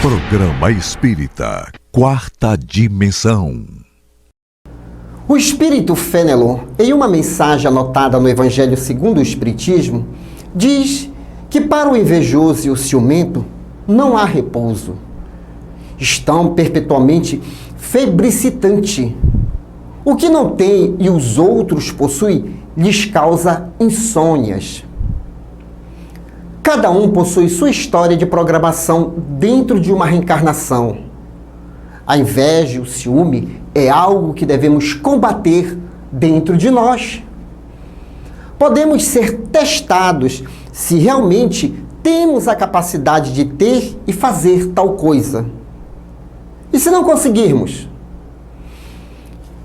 Programa Espírita, Quarta Dimensão. O Espírito Fénelon, em uma mensagem anotada no Evangelho segundo o Espiritismo, diz que para o invejoso e o ciumento não há repouso. Estão perpetuamente febricitantes. O que não tem e os outros possuem lhes causa insônias. Cada um possui sua história de programação dentro de uma reencarnação. A inveja e o ciúme é algo que devemos combater dentro de nós. Podemos ser testados se realmente temos a capacidade de ter e fazer tal coisa. E se não conseguirmos?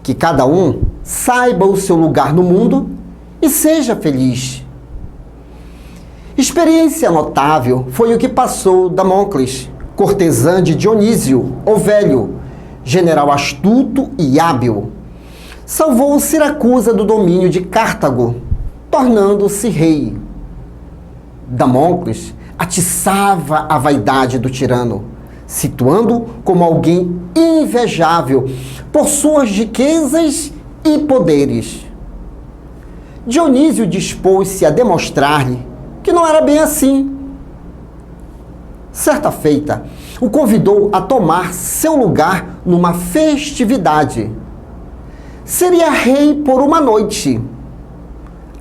Que cada um saiba o seu lugar no mundo e seja feliz. Experiência notável foi o que passou Damócles, cortesã de Dionísio, o Velho, general astuto e hábil. Salvou Siracusa do domínio de Cartago, tornando-se rei. Damócles atiçava a vaidade do tirano, situando-o como alguém invejável por suas riquezas e poderes. Dionísio dispôs-se a demonstrar-lhe que não era bem assim. Certa feita, o convidou a tomar seu lugar numa festividade. Seria rei por uma noite,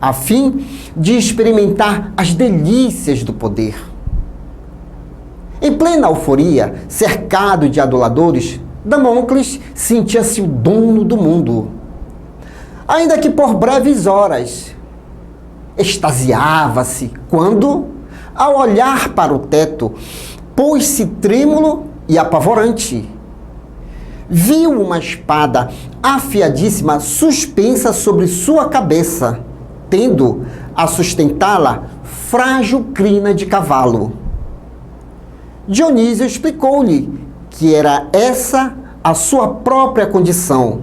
a fim de experimentar as delícias do poder. Em plena euforia, cercado de aduladores, Damócles sentia-se o dono do mundo. Ainda que por breves horas, extasiava-se quando, ao olhar para o teto, pôs-se trêmulo e apavorante. Viu uma espada afiadíssima suspensa sobre sua cabeça, tendo a sustentá-la frágil crina de cavalo. Dionísio explicou-lhe que era essa a sua própria condição,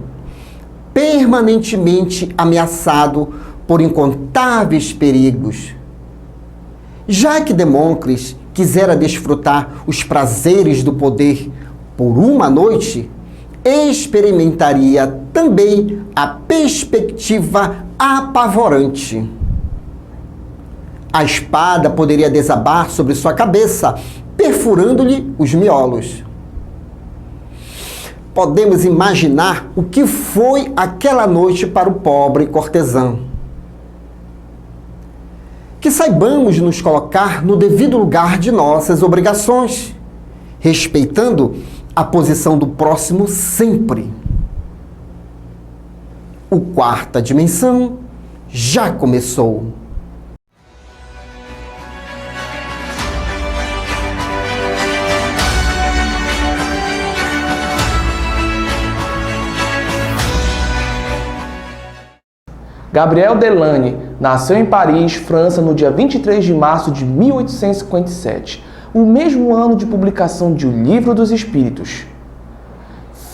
permanentemente ameaçado por incontáveis perigos. Já que Damócles quisera desfrutar os prazeres do poder por uma noite, experimentaria também a perspectiva apavorante. A espada poderia desabar sobre sua cabeça, perfurando-lhe os miolos. Podemos imaginar o que foi aquela noite para o pobre cortesão. Que saibamos nos colocar no devido lugar de nossas obrigações, respeitando a posição do próximo sempre. O Quarta Dimensão já começou. Gabriel Delany nasceu em Paris, França, no dia 23 de março de 1857, o mesmo ano de publicação de O Livro dos Espíritos.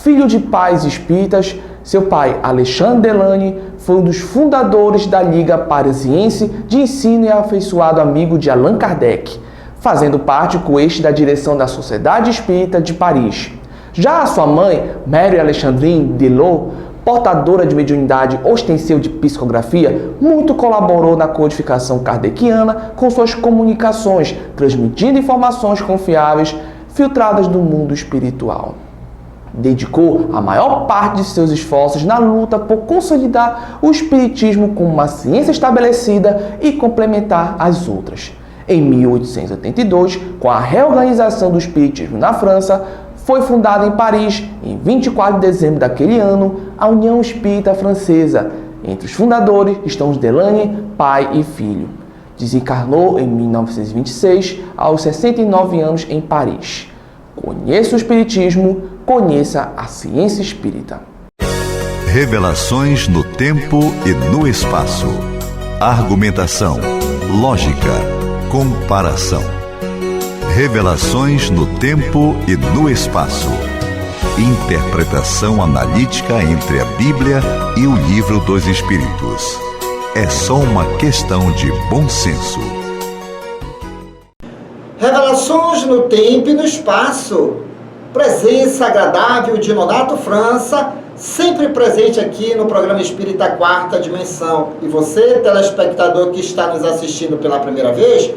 Filho de pais espíritas, seu pai, Alexandre Delany, foi um dos fundadores da Liga Parisiense de Ensino e afeiçoado amigo de Allan Kardec, fazendo parte com este da direção da Sociedade Espírita de Paris. Já a sua mãe, Mary Alexandrine Delot, portadora de mediunidade ostensiva de psicografia, muito colaborou na codificação kardeciana com suas comunicações, transmitindo informações confiáveis, filtradas do mundo espiritual. Dedicou a maior parte de seus esforços na luta por consolidar o espiritismo como uma ciência estabelecida e complementar às outras. Em 1882, com a reorganização do espiritismo na França, foi fundada em Paris, em 24 de dezembro daquele ano, a União Espírita Francesa. Entre os fundadores estão os Delany, pai e filho. Desencarnou em 1926, aos 69 anos, em Paris. Conheça o Espiritismo, conheça a ciência espírita. Revelações no tempo e no espaço. Argumentação, lógica, comparação. Revelações no tempo e no espaço. Interpretação analítica entre a Bíblia e o Livro dos Espíritos. É só uma questão de bom senso. Revelações no tempo e no espaço. Presença agradável de Nonato França, sempre presente aqui no programa Espírita Quarta Dimensão. E você, telespectador que está nos assistindo pela primeira vez,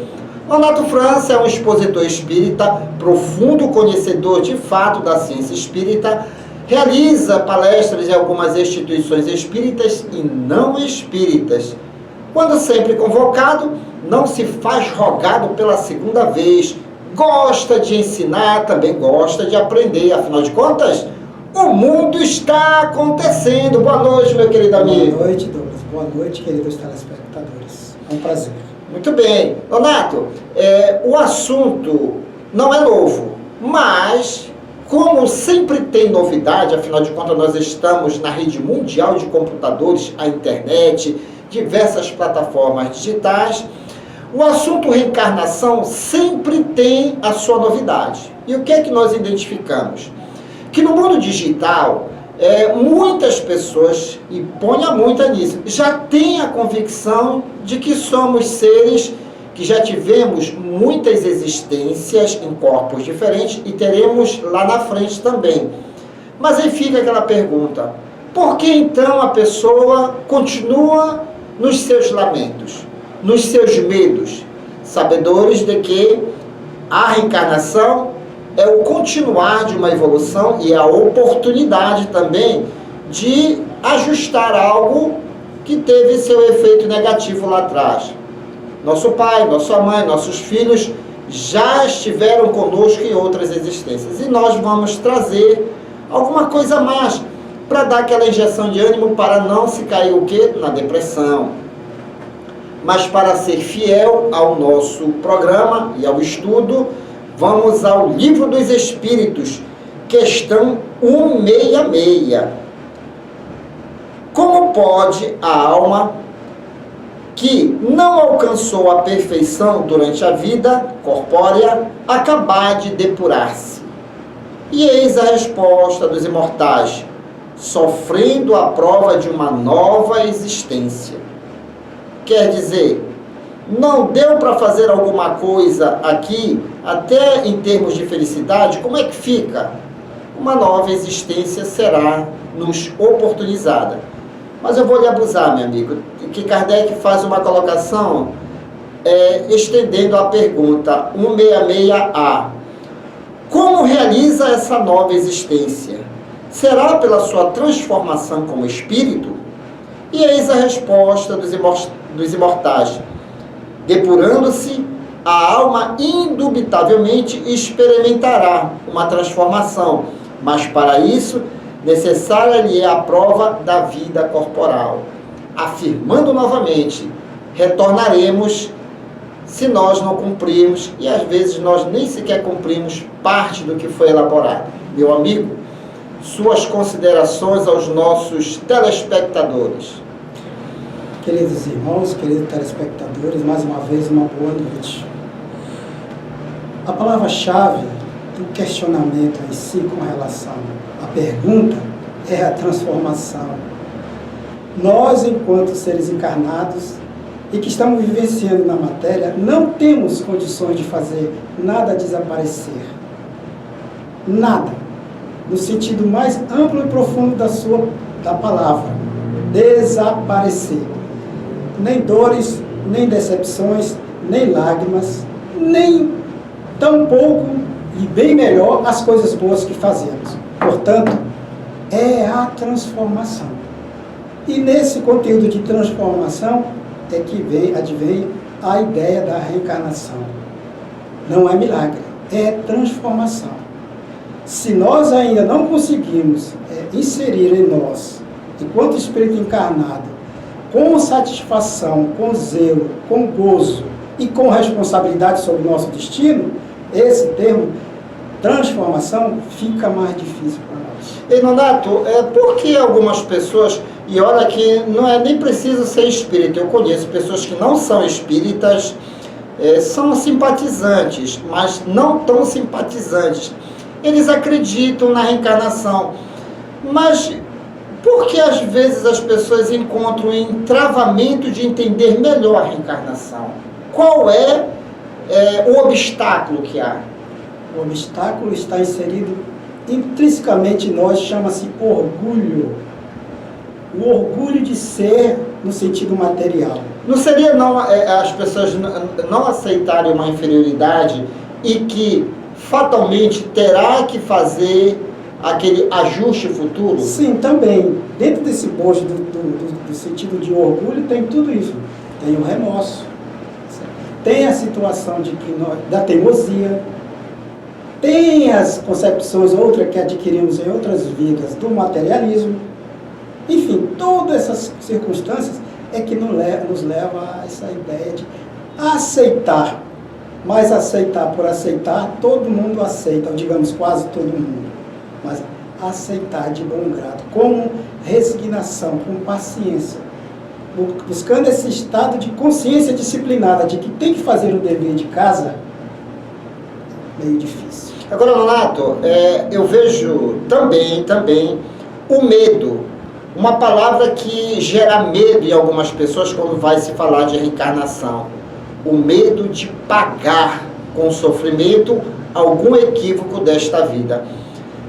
Nonato França é um expositor espírita, profundo conhecedor de fato da ciência espírita, realiza palestras em algumas instituições espíritas e não espíritas. Quando sempre convocado, não se faz rogado pela segunda vez. Gosta de ensinar, também gosta de aprender. Afinal de contas, o mundo está acontecendo. Boa noite, meu querido amigo. Boa noite, Douglas. Boa noite, queridos telespectadores. É um prazer. Muito bem. Nonato, o assunto não é novo, mas como sempre tem novidade, afinal de contas nós estamos na rede mundial de computadores, a internet, diversas plataformas digitais, o assunto reencarnação sempre tem a sua novidade. E o que é que nós identificamos? Que no mundo digital, muitas pessoas, e ponha muita nisso, já têm a convicção de que somos seres que já tivemos muitas existências em corpos diferentes e teremos lá na frente também. Mas aí fica aquela pergunta, por que então a pessoa continua nos seus lamentos, nos seus medos, sabedores de que a reencarnação é o continuar de uma evolução e a oportunidade também de ajustar algo que teve seu efeito negativo lá atrás. Nosso pai, nossa mãe, nossos filhos já estiveram conosco em outras existências. E nós vamos trazer alguma coisa a mais para dar aquela injeção de ânimo para não se cair o quê? Na depressão. Mas para ser fiel ao nosso programa e ao estudo, vamos ao Livro dos Espíritos, questão 166. Como pode a alma que não alcançou a perfeição durante a vida corpórea acabar de depurar-se? E eis a resposta dos imortais, sofrendo a prova de uma nova existência. Quer dizer, não deu para fazer alguma coisa aqui, até em termos de felicidade, como é que fica? Uma nova existência será nos oportunizada. Mas eu vou lhe abusar, meu amigo, que Kardec faz uma colocação estendendo a pergunta 166A. Como realiza essa nova existência? Será pela sua transformação como espírito? E eis a resposta dos imortais. Depurando-se, a alma indubitavelmente experimentará uma transformação, mas para isso necessária lhe é a prova da vida corporal. Afirmando novamente, retornaremos se nós não cumprirmos, e às vezes nós nem sequer cumprimos parte do que foi elaborado. Meu amigo, suas considerações aos nossos telespectadores. Queridos irmãos, queridos telespectadores, mais uma vez uma boa noite. A palavra-chave do questionamento em si com relação à pergunta é a transformação. Nós, enquanto seres encarnados e que estamos vivenciando na matéria, não temos condições de fazer nada desaparecer. Nada. No sentido mais amplo e profundo da palavra. Desaparecer. Nem dores, nem decepções, nem lágrimas, nem tampouco e bem melhor as coisas boas que fazemos. Portanto, é a transformação. E nesse conteúdo de transformação é que advém a ideia da reencarnação. Não é milagre, é transformação. Se nós ainda não conseguimos inserir em nós, enquanto espírito encarnado, com satisfação, com zelo, com gozo e com responsabilidade sobre o nosso destino, esse termo, transformação, fica mais difícil para nós. E Nonato, por que algumas pessoas, e olha que não é nem preciso ser espírita, eu conheço pessoas que não são espíritas, são simpatizantes, mas não tão simpatizantes. Eles acreditam na reencarnação, mas por que às vezes as pessoas encontram em travamento de entender melhor a reencarnação? Qual é o obstáculo que há? O obstáculo está inserido intrinsecamente em nós, chama-se orgulho. O orgulho de ser no sentido material. Não seria as pessoas não aceitarem uma inferioridade e que fatalmente terá que fazer aquele ajuste futuro? Sim, também. Dentro desse bojo do sentido de orgulho tem tudo isso. Tem o remorso. Tem a situação da teimosia. Tem as concepções outras que adquirimos em outras vidas do materialismo. Enfim, todas essas circunstâncias é que nos leva a essa ideia de aceitar. Mas aceitar por aceitar, todo mundo aceita, ou digamos quase todo mundo. Mas aceitar de bom grado, com resignação, com paciência. Buscando esse estado de consciência disciplinada, de que tem que fazer o dever de casa, meio difícil. Agora, Nonato, eu vejo também o medo. Uma palavra que gera medo em algumas pessoas quando vai se falar de reencarnação. O medo de pagar com sofrimento algum equívoco desta vida.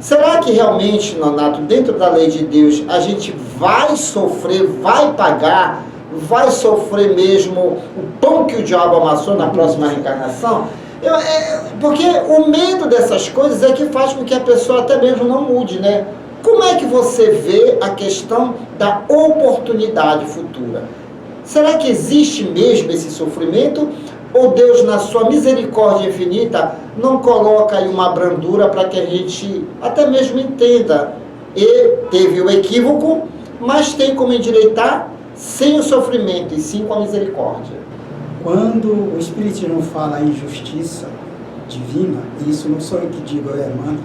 Será que realmente, Nonato, dentro da lei de Deus, a gente vai sofrer, vai pagar, vai sofrer mesmo o pão que o diabo amassou na próxima reencarnação? Porque o medo dessas coisas é que faz com que a pessoa até mesmo não mude, né? Como é que você vê a questão da oportunidade futura? Será que existe mesmo esse sofrimento? Ou Deus, na sua misericórdia infinita, não coloca aí uma brandura para que a gente até mesmo entenda? E teve o equívoco, mas tem como endireitar sem o sofrimento e sim com a misericórdia. Quando o Espiritismo fala em justiça divina, e isso não sou eu que digo, é Emmanuel,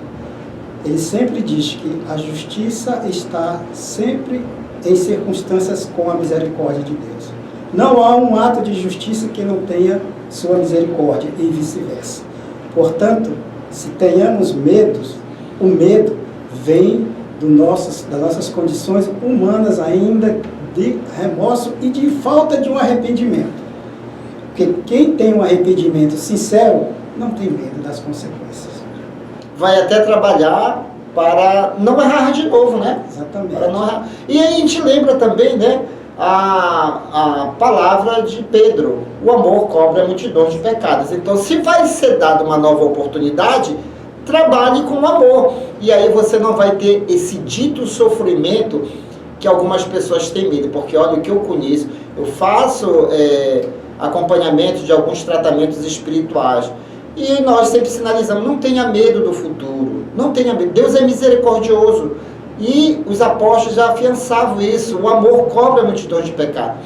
ele sempre diz que a justiça está sempre em circunstâncias com a misericórdia de Deus. Não há um ato de justiça que não tenha sua misericórdia e vice-versa. Portanto, se tenhamos medos, o medo vem das nossas condições humanas ainda de remorso e de falta de um arrependimento. Porque quem tem um arrependimento sincero não tem medo das consequências. Vai até trabalhar para não errar de novo, né? Exatamente. Para não errar. E aí a gente lembra também, né, a palavra de Pedro: o amor cobre a multidão de pecados. Então, se vai ser dada uma nova oportunidade, trabalhe com o amor. E aí você não vai ter esse dito sofrimento que algumas pessoas têm medo. Porque olha o que eu conheço, eu faço acompanhamento de alguns tratamentos espirituais. E nós sempre sinalizamos: não tenha medo do futuro, não tenha medo, Deus é misericordioso. E os apóstolos já afiançavam isso: o amor cobre a multidão de pecados.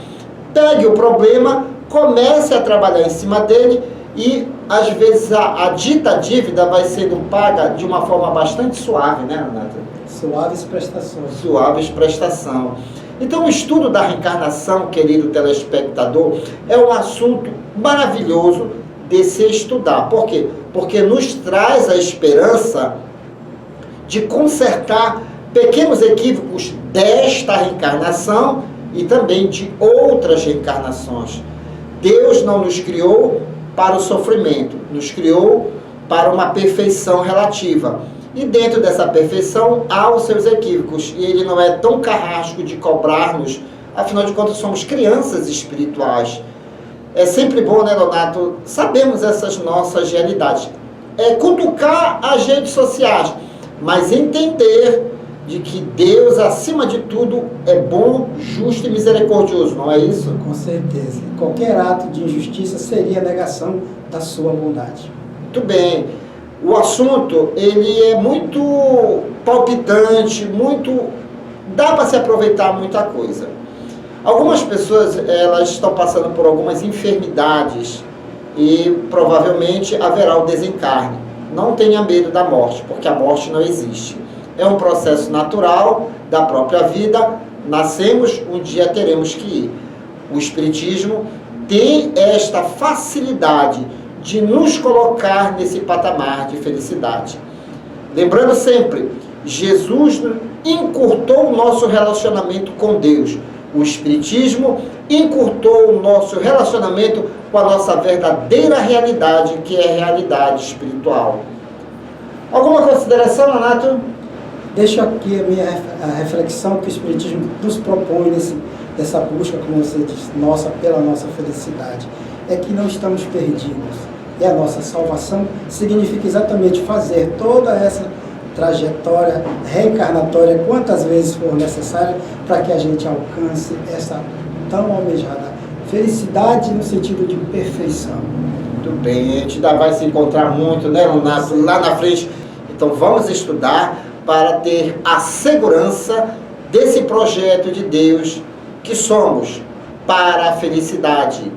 Pegue o problema, comece a trabalhar em cima dele e às vezes a dita dívida vai sendo paga de uma forma bastante suave, né, Renata? Suaves prestações. Suaves prestação. Então, o estudo da reencarnação, querido telespectador, é um assunto maravilhoso de se estudar. Por quê? Porque nos traz a esperança de consertar pequenos equívocos desta reencarnação e também de outras reencarnações. Deus não nos criou para o sofrimento, nos criou para uma perfeição relativa. E dentro dessa perfeição há os seus equívocos. E Ele não é tão carrasco de cobrar-nos, afinal de contas somos crianças espirituais. É sempre bom, né, Donato, sabermos essas nossas realidades. Cutucar as redes sociais, mas entender de que Deus, acima de tudo, é bom, justo e misericordioso, não é isso? Com certeza. Qualquer ato de injustiça seria negação da sua bondade. Muito bem. O assunto, ele é muito palpitante, dá para se aproveitar muita coisa. Algumas pessoas, elas estão passando por algumas enfermidades e provavelmente haverá o desencarne. Não tenha medo da morte, porque a morte não existe. É um processo natural da própria vida. Nascemos, um dia teremos que ir. O Espiritismo tem esta facilidade de nos colocar nesse patamar de felicidade. Lembrando sempre, Jesus encurtou o nosso relacionamento com Deus. O Espiritismo encurtou o nosso relacionamento com a nossa verdadeira realidade, que é a realidade espiritual. Alguma consideração, Nonato? Deixo aqui a reflexão que o Espiritismo nos propõe nessa busca, como você disse, pela nossa felicidade. É que não estamos perdidos. E a nossa salvação significa exatamente fazer toda essa trajetória reencarnatória quantas vezes for necessária para que a gente alcance essa tão almejada felicidade no sentido de perfeição. Muito bem, a gente ainda vai se encontrar muito, né, Nonato, lá na frente. Então vamos estudar para ter a segurança desse projeto de Deus que somos para a felicidade.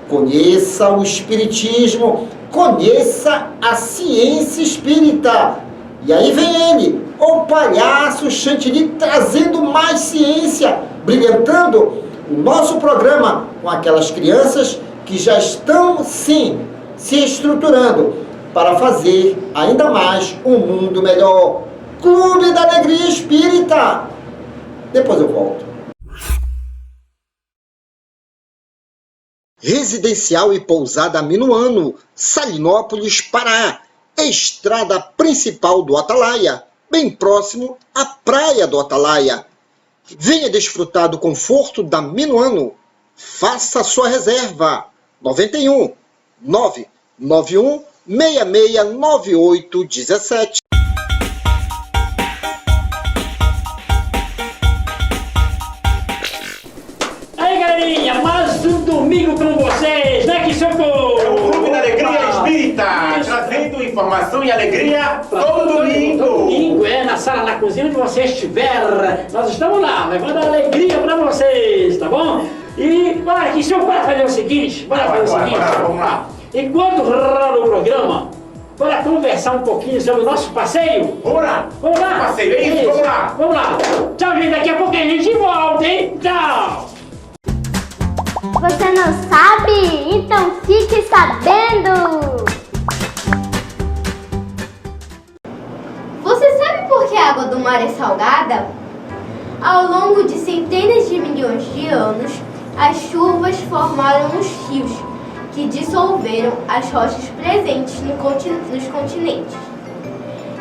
Conheça o Espiritismo, conheça a ciência espírita. E aí vem ele, o palhaço Chantilly, trazendo mais ciência, brilhantando o nosso programa com aquelas crianças que já estão, sim, se estruturando para fazer ainda mais um mundo melhor. Clube da Alegria Espírita. Depois eu volto. Residencial e pousada Minuano, Salinópolis, Pará. Estrada principal do Atalaia, bem próximo à praia do Atalaia. Venha desfrutar do conforto da Minuano. Faça sua reserva. 91 991 669817. Aí, galerinha, mais um domingo com vocês, né, que socorro! É o Clube da Alegria Espírita, trazendo informação e alegria todo domingo. Domingo, na sala, na cozinha, onde você estiver. Nós estamos lá, levando alegria pra vocês, tá bom? E, bora aqui, senhor, bora fazer o seguinte, Vamos lá. Enquanto rola o programa, bora conversar um pouquinho sobre o nosso passeio? Vamos lá. Vamos lá? Passeio, é isso? Vamos lá. Vamos lá. Tchau, gente, daqui a pouco a gente volta, hein? Tchau. Você não sabe? Então fique sabendo! Você sabe por que a água do mar é salgada? Ao longo de centenas de milhões de anos, as chuvas formaram os rios, que dissolveram as rochas presentes nos continentes.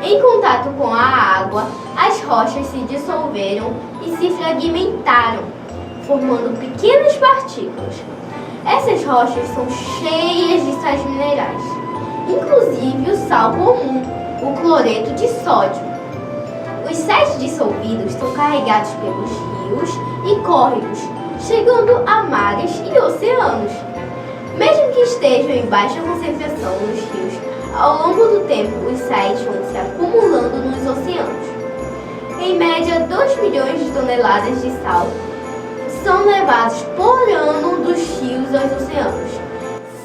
Em contato com a água, as rochas se dissolveram e se fragmentaram, formando pequenas partículas. Essas rochas são cheias de sais minerais, inclusive o sal comum, o cloreto de sódio. Os sais dissolvidos são carregados pelos rios e córregos, chegando a mares e oceanos. Mesmo que estejam em baixa concentração nos rios, ao longo do tempo os sais vão se acumulando nos oceanos. Em média, 2 milhões de toneladas de sal são levados por ano dos rios aos oceanos.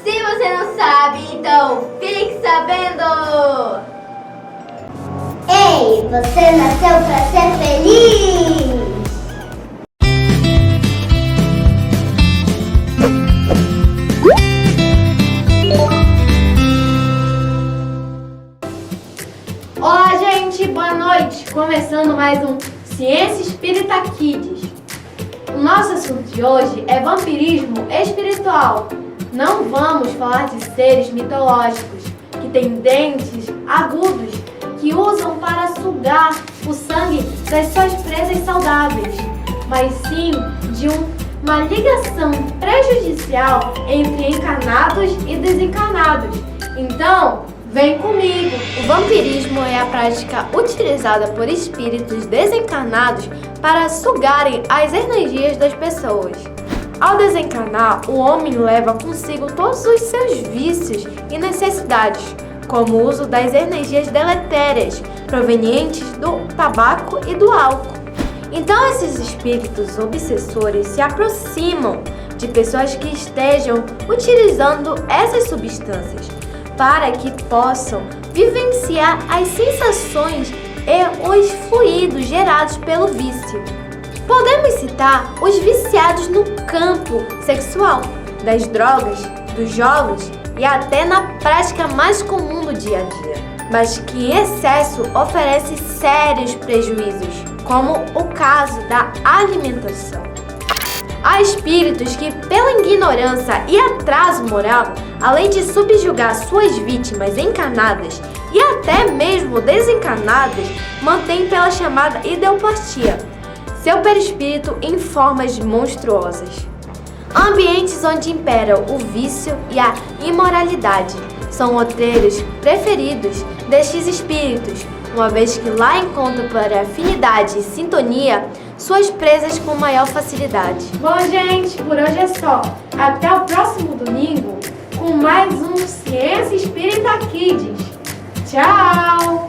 Se você não sabe, então fique sabendo! Ei, você nasceu para ser feliz! Olá, gente! Boa noite! Começando mais um Ciência Espírita Kids. O nosso assunto de hoje é vampirismo espiritual. Não vamos falar de seres mitológicos que têm dentes agudos que usam para sugar o sangue das suas presas saudáveis, mas sim de uma ligação prejudicial entre encarnados e desencarnados. Então, vem comigo! O vampirismo é a prática utilizada por espíritos desencarnados para sugarem as energias das pessoas. Ao desencarnar, o homem leva consigo todos os seus vícios e necessidades, como o uso das energias deletérias provenientes do tabaco e do álcool. Então, esses espíritos obsessores se aproximam de pessoas que estejam utilizando essas substâncias para que possam vivenciar as sensações e os fluidos gerados pelo vício. Podemos citar os viciados no campo sexual, das drogas, dos jogos e até na prática mais comum do dia a dia, mas que em excesso oferece sérios prejuízos, como o caso da alimentação. Há espíritos que, pela ignorância e atraso moral, além de subjugar suas vítimas encarnadas e até mesmo desencarnadas, mantêm pela chamada ideopatia seu perispírito em formas monstruosas. Ambientes onde imperam o vício e a imoralidade são roteiros preferidos destes espíritos, uma vez que lá encontram por afinidade e sintonia suas presas com maior facilidade. Bom, gente, por hoje é só. Até o próximo domingo com mais um Ciência Espírita Kids. Tchau!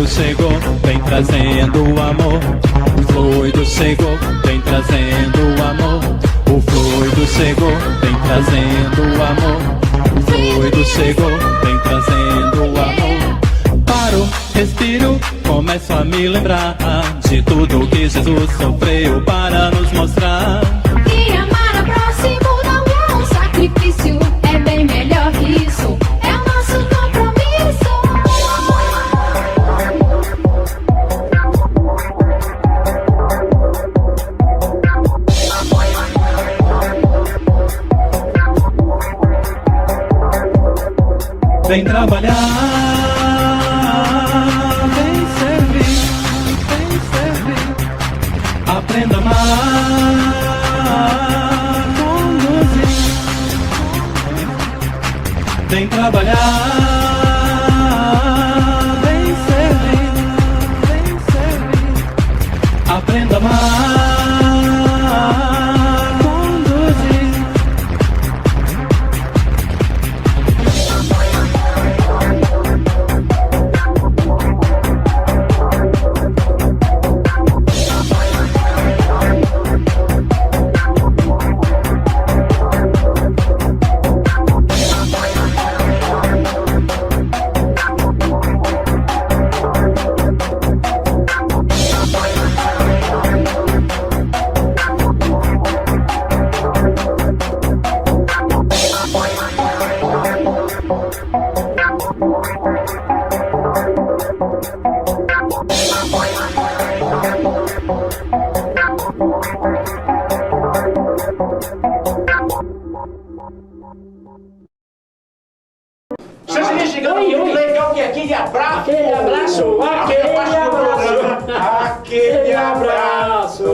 Chegou, vem trazendo amor. O fluido chegou, vem trazendo amor. O fluido chegou, vem trazendo amor. O fluido chegou, vem trazendo amor. Paro, respiro, começo a me lembrar de tudo que Jesus sofreu para nos mostrar. E amar ao próximo não é um sacrifício, é bem melhor que isso. É o nosso compromisso. Vem trabalhar, vem servir, aprenda a amar, conduzir. Vem trabalhar, vem servir, aprenda a amar, conduzir. Chegando muito legal que aquele abraço. Aquele abraço, aquele abraço.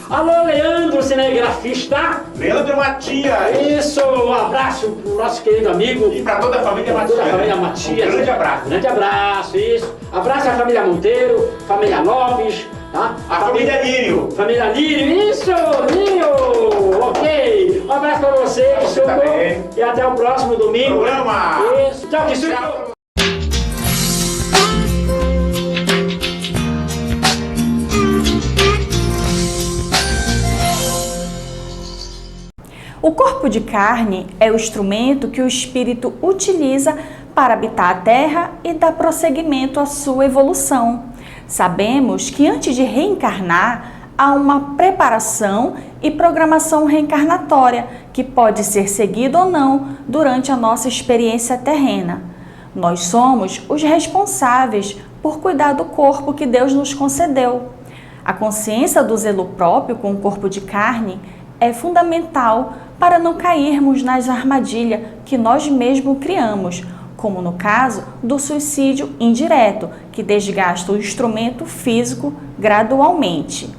Alô, Leandro, cinegrafista. Leandro Matias. Isso, um abraço pro nosso querido amigo. E para toda a família Matias. Toda a família Matias. Um grande abraço. Grande abraço, isso. Abraço à família Monteiro, família Lopes, tá? A família Lírio. Família Lírio, isso, Lírio. Ok. Um abraço pra você, Você também. e até o próximo domingo. Programa. Isso. Tchau, que suco. Tchau. O corpo de carne é o instrumento que o espírito utiliza para habitar a Terra e dar prosseguimento à sua evolução. Sabemos que antes de reencarnar, há uma preparação e programação reencarnatória que pode ser seguida ou não durante a nossa experiência terrena. Nós somos os responsáveis por cuidar do corpo que Deus nos concedeu. A consciência do zelo próprio com o corpo de carne é fundamental para não cairmos nas armadilhas que nós mesmos criamos, como no caso do suicídio indireto, que desgasta o instrumento físico gradualmente.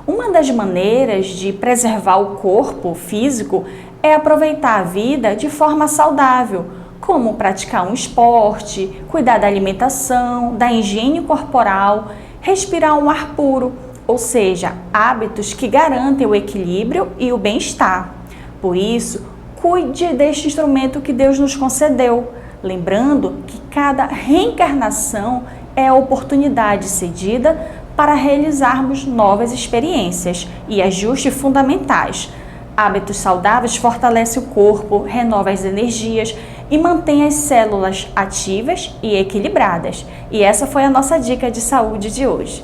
Uma das maneiras de preservar o corpo físico é aproveitar a vida de forma saudável, como praticar um esporte, cuidar da alimentação, da higiene corporal, respirar um ar puro, ou seja, hábitos que garantem o equilíbrio e o bem-estar. Por isso, cuide deste instrumento que Deus nos concedeu, lembrando que cada reencarnação é a oportunidade cedida para realizarmos novas experiências e ajustes fundamentais. Hábitos saudáveis fortalecem o corpo, renova as energias e mantém as células ativas e equilibradas. E essa foi a nossa dica de saúde de hoje.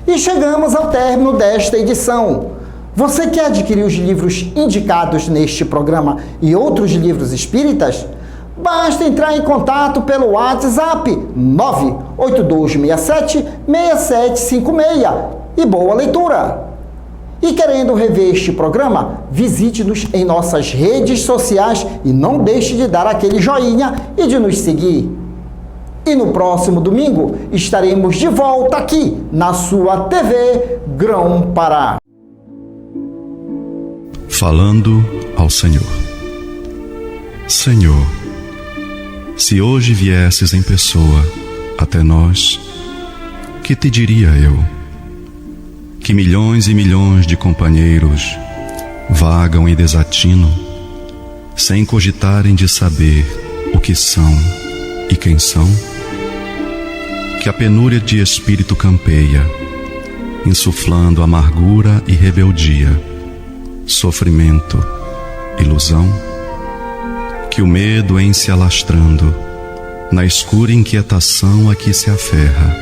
E chegamos ao término desta edição. Você quer adquirir os livros indicados neste programa e outros livros espíritas? Basta entrar em contato pelo WhatsApp 98267-6756 e boa leitura! E querendo rever este programa, visite-nos em nossas redes sociais e não deixe de dar aquele joinha e de nos seguir. E no próximo domingo estaremos de volta aqui na sua TV Grão-Pará. Falando ao Senhor. Senhor, se hoje viesses em pessoa até nós, que te diria eu? Que milhões e milhões de companheiros vagam em desatino, sem cogitarem de saber o que são e quem são? Que a penúria de espírito campeia, insuflando amargura e rebeldia, sofrimento, ilusão? Que o medo em se alastrando, na escura inquietação a que se aferra,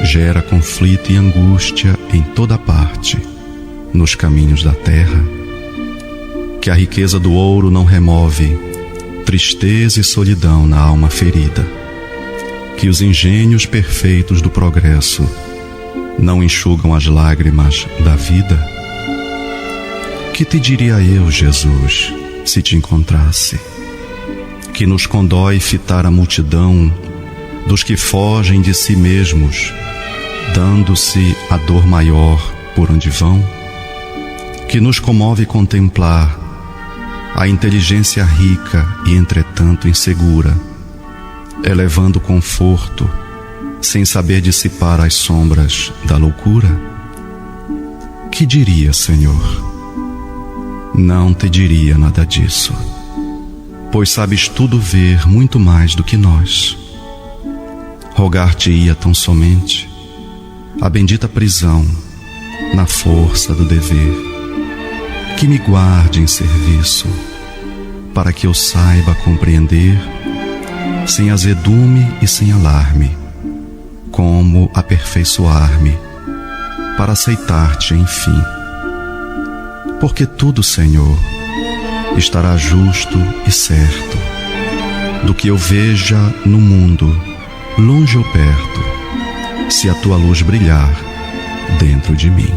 gera conflito e angústia em toda parte, nos caminhos da terra? Que a riqueza do ouro não remove tristeza e solidão na alma ferida? Que os engenhos perfeitos do progresso não enxugam as lágrimas da vida? Que te diria eu, Jesus, se te encontrasse? Que nos condói fitar a multidão dos que fogem de si mesmos, dando-se a dor maior por onde vão? Que nos comove contemplar a inteligência rica e entretanto insegura, elevando conforto, sem saber dissipar as sombras da loucura? Que diria, Senhor? Não te diria nada disso, pois sabes tudo ver muito mais do que nós. Rogar-te-ia tão somente a bendita prisão na força do dever, que me guarde em serviço, para que eu saiba compreender, sem azedume e sem alarme, como aperfeiçoar-me para aceitar-te enfim. Porque tudo, Senhor, estará justo e certo, do que eu veja no mundo, longe ou perto, se a tua luz brilhar dentro de mim.